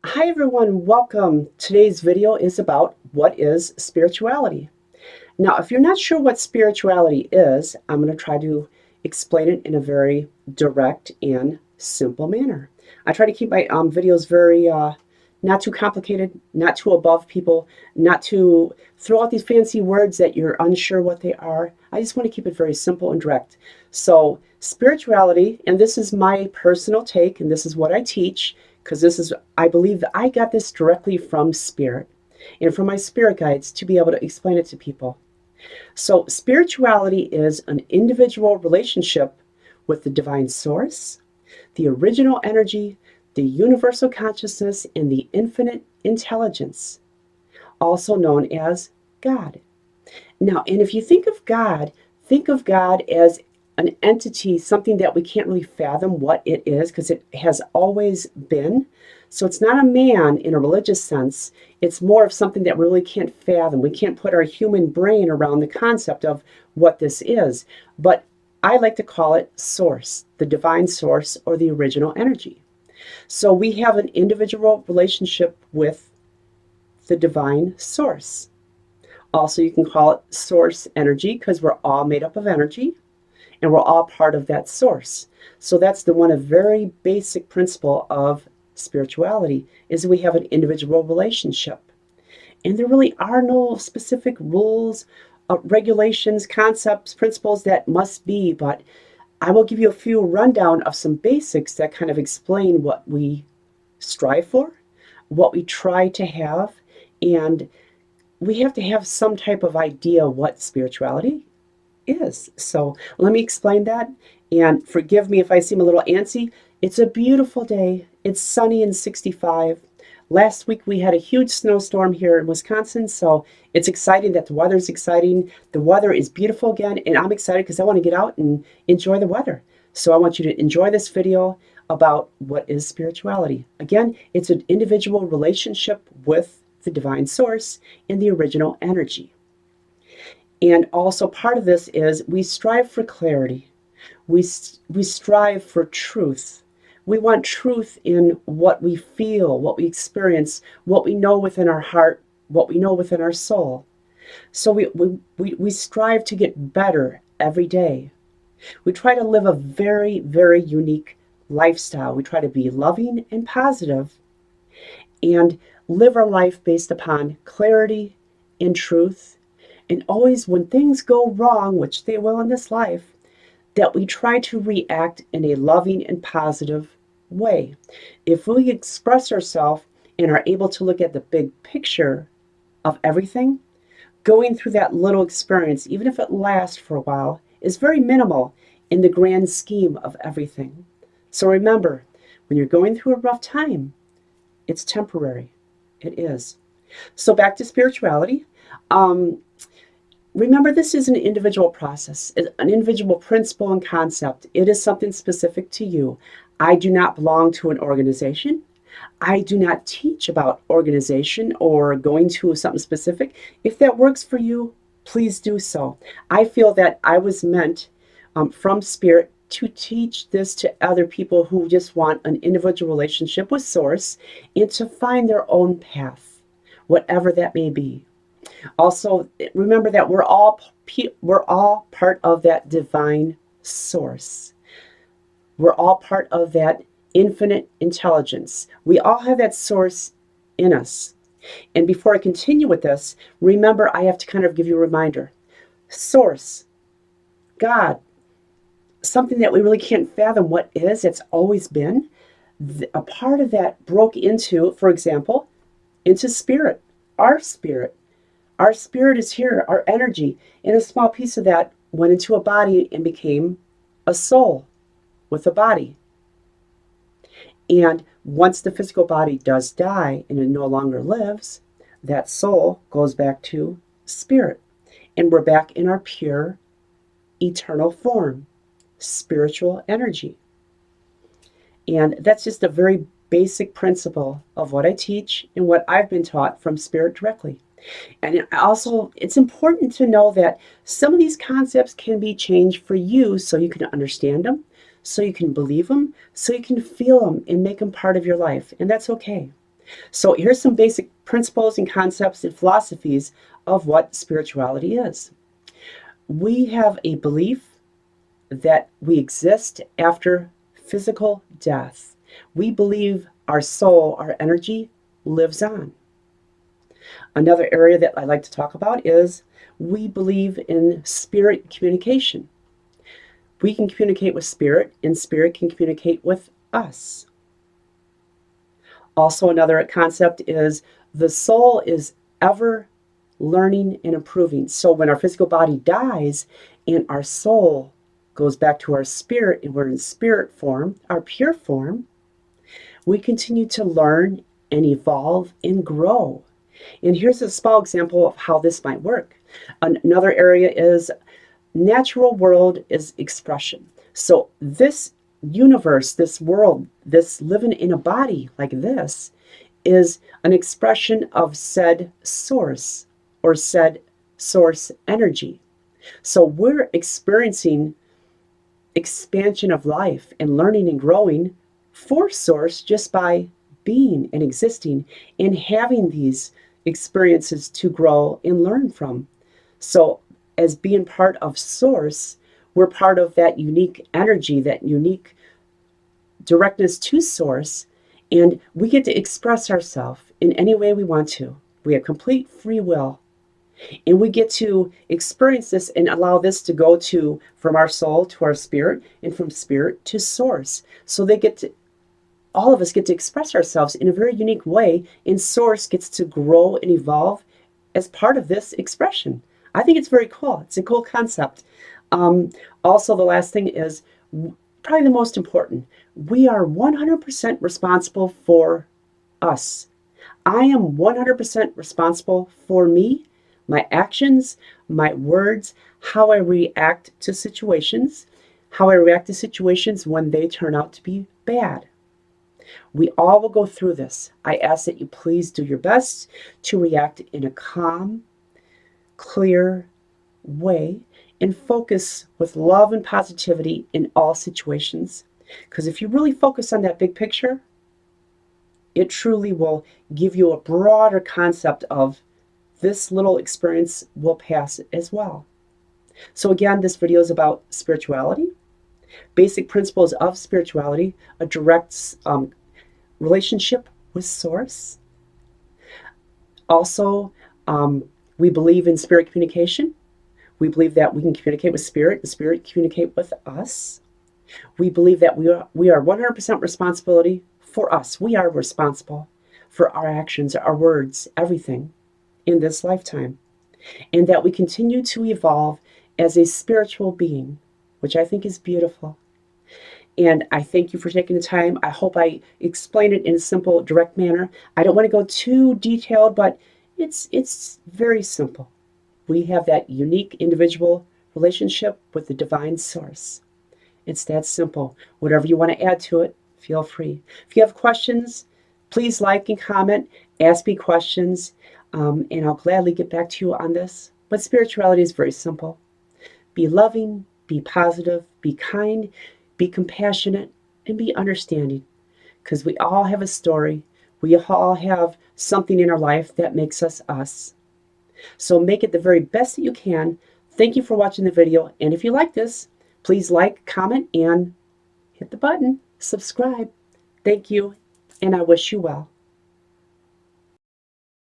Hi everyone, welcome. Today's video is about what is spirituality. Now, if you're not sure what spirituality is, I'm going to try to explain it in a very direct and simple manner. I try to keep my videos very not too complicated, not too above people, not to throw out these fancy words that you're unsure what they are. I just want to keep it very simple and direct. So, spirituality, and this is my personal take, and this is what I teach, because I believe that I got this directly from Spirit and from my spirit guides to be able to explain it to people. So, spirituality is an individual relationship with the divine source, the original energy, the universal consciousness, and the infinite intelligence, also known as God. Now, and if you think of God as an entity, something that we can't really fathom what it is because it has always been. So it's not a man in a religious sense. It's more of something that we really can't fathom. We can't put our human brain around the concept of what this is. But I like to call it source, the divine source or the original energy. So we have an individual relationship with the divine source. Also, you can call it source energy because we're all made up of energy and we're all part of that source. So that's the one a very basic principle of spirituality is we have an individual relationship. And there really are no specific rules, regulations, concepts, principles that must be, but I will give you a few rundown of some basics that kind of explain what we strive for, what we try to have, and we have to have some type of idea what spirituality is. So let me explain that. And forgive me if I seem a little antsy. It's a beautiful day. It's sunny and 65. Last week we had a huge snowstorm here in Wisconsin, so it's exciting that the weather's exciting. The weather is beautiful again, and I'm excited because I want to get out and enjoy the weather. So I want you to enjoy this video about what is spirituality. Again, it's an individual relationship with the divine source and the original energy. And also part of this is we strive for clarity. We strive for truth. We want truth in what we feel, what we experience, what we know within our heart, what we know within our soul. So we strive to get better every day. We try to live a very, very unique lifestyle. We try to be loving and positive and live our life based upon clarity and truth. And always, when things go wrong, which they will in this life, that we try to react in a loving and positive way. If we express ourselves and are able to look at the big picture of everything, going through that little experience, even if it lasts for a while, is very minimal in the grand scheme of everything. So remember, when you're going through a rough time, it's temporary. It is. So back to spirituality. Um, Remember, this is an individual process, an individual principle and concept. It is something specific to you. I do not belong to an organization. I do not teach about organization or going to something specific. If that works for you, please do so. I feel that I was meant from Spirit to teach this to other people who just want an individual relationship with Source and to find their own path, whatever that may be. Also, remember that we're all part of that divine source. We're all part of that infinite intelligence. We all have that source in us. And before I continue with this, remember I have to kind of give you a reminder. Source, God, something that we really can't fathom what is, it's always been. A part of that broke into, for example, into spirit, our spirit. Our spirit is here, our energy, and a small piece of that went into a body and became a soul with a body. And once the physical body does die and it no longer lives, that soul goes back to spirit. And we're back in our pure, eternal form, spiritual energy. And that's just a very basic principle of what I teach and what I've been taught from Spirit directly. And also, it's important to know that some of these concepts can be changed for you so you can understand them, so you can believe them, so you can feel them and make them part of your life. And that's okay. So here's some basic principles and concepts and philosophies of what spirituality is. We have a belief that we exist after physical death. We believe our soul, our energy, lives on. Another area that I like to talk about is we believe in spirit communication. We can communicate with spirit, and spirit can communicate with us. Also, another concept is the soul is ever learning and improving. So when our physical body dies and our soul goes back to our spirit and we're in spirit form, our pure form, we continue to learn and evolve and grow. And here's a small example of how this might work. Another area is natural world is expression. So this universe, this world, this living in a body like this is an expression of said source or said source energy. So we're experiencing expansion of life and learning and growing for source just by being and existing and having these experiences to grow and learn from. So as being part of source, we're part of that unique energy, that unique directness to source, and we get to express ourselves in any way we want to. We have complete free will, and we get to experience this and allow this to go to from our soul to our spirit and from spirit to source. So they get to, all of us get to express ourselves in a very unique way, and source gets to grow and evolve as part of this expression. I think it's very cool. It's a cool concept. Um, Also, the last thing is probably the most important. We are 100% responsible for us. I am 100% responsible for me, my actions, my words, how I react to situations, how I react to situations when they turn out to be bad. We all will go through this. I ask that you please do your best to react in a calm, clear way and focus with love and positivity in all situations. Because if you really focus on that big picture, it truly will give you a broader concept of this little experience will pass as well. So again, this video is about spirituality, basic principles of spirituality, a direct relationship with source. Also, we believe in spirit communication. We believe that we can communicate with spirit and spirit communicate with us. We believe that we are 100% responsibility for us. We are responsible for our actions, our words, everything in this lifetime. And that we continue to evolve as a spiritual being, which I think is beautiful. And I thank you for taking the time. I hope I explained it in a simple, direct manner. I don't want to go too detailed, but it's very simple. We have that unique individual relationship with the divine source. It's that simple. Whatever you want to add to it, feel free. If you have questions, please like and comment, ask me questions, and I'll gladly get back to you on this. But spirituality is very simple. Be loving, be positive, be kind, be compassionate, and be understanding. Because we all have a story. We all have something in our life that makes us us. So make it the very best that you can. Thank you for watching the video. And if you like this, please like, comment, and hit the button. Subscribe. Thank you, and I wish you well.